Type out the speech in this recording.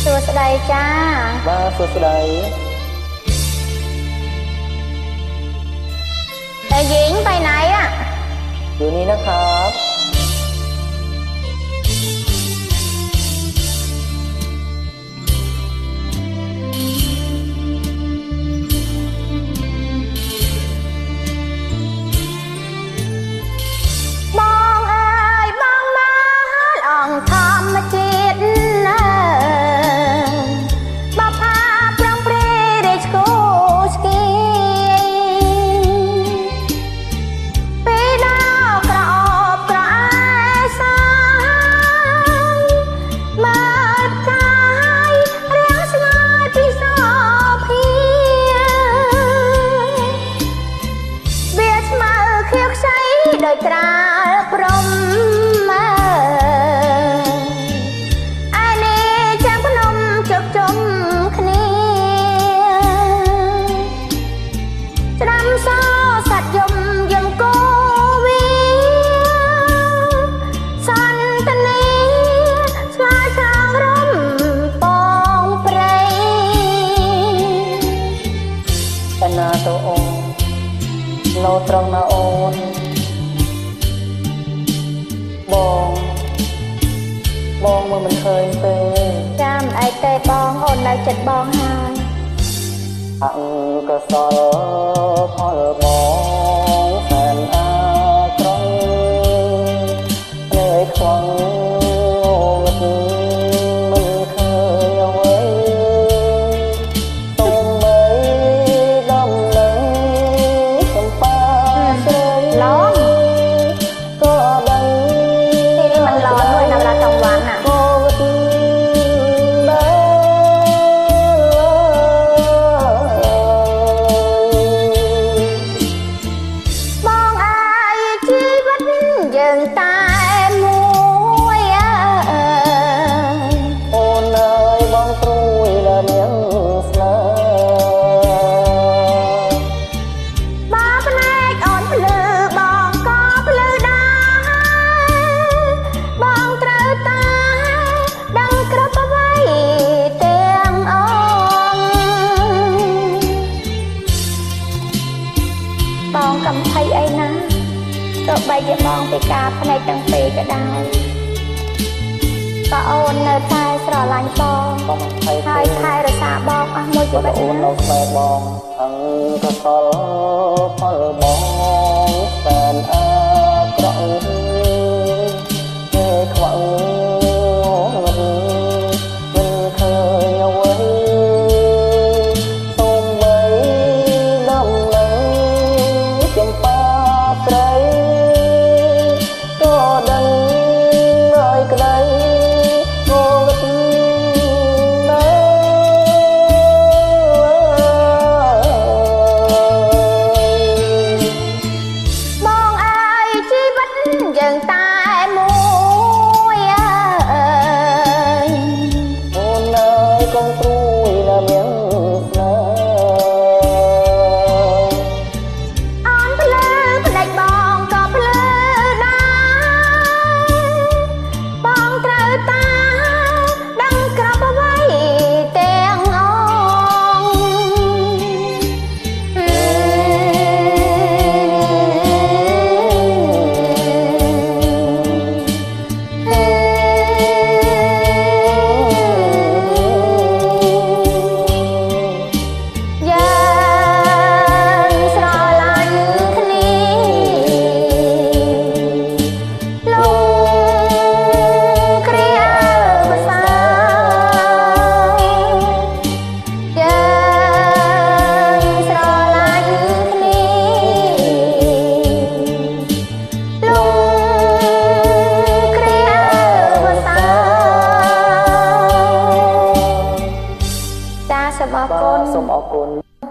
សួស្តីចាបាទសួស្តីតែយីងไปไหนอะอยู่นี่นะครับបងអើយបងមកអងធម្មជាតិបបផាប្រងព្រៃរាជគូស្គីពេលដល់ក្រអបក្រអែសាយមើលផ្កាយរាំងស្ងាយពីសោភាវាស្មើខៀវខ្ចីដោយត្រាល់ព្រំអានេះចាំភ្នំជុកជុំគ្នាច្រាំសោសត្វយំយំគោវាសន្តានីស្វាយខាងរំពងព្រៃតាណាតោអូននៅត្រង់ណាអូនបងមើលមិនឃើញទេចាំអីទេបងអូននៅចិត្តបងហើយអង្គសលផលបងសែនអាក្រង់នៅខ្វងមិនឃើញអ្វីទុំបីដំណឹងសំប៉ាស្រីឡងក៏ដឹងទីនេះมันร้อนด้วยนะเวลากลางวันน่ะបងអើយជីវិតយើងតែមួយអូនអើយបងព្រួយដែលមានស្នេហ៍បើភ្នែកអូនភ្លឺបងក៏ភ្លឺដែរបងត្រូវតែដឹងគ្រប់អ្វីទាំងអស់បងកំភៃអីណាទោះបីជាបងពិការភ្នែកទាំងពីរក៏ដោយក៏អូននៅតែស្រឡាញ់បងហើយថែរក្សាបងអស់មួយជីវិតអូននៅស្បែកបងអង្គសលផលបង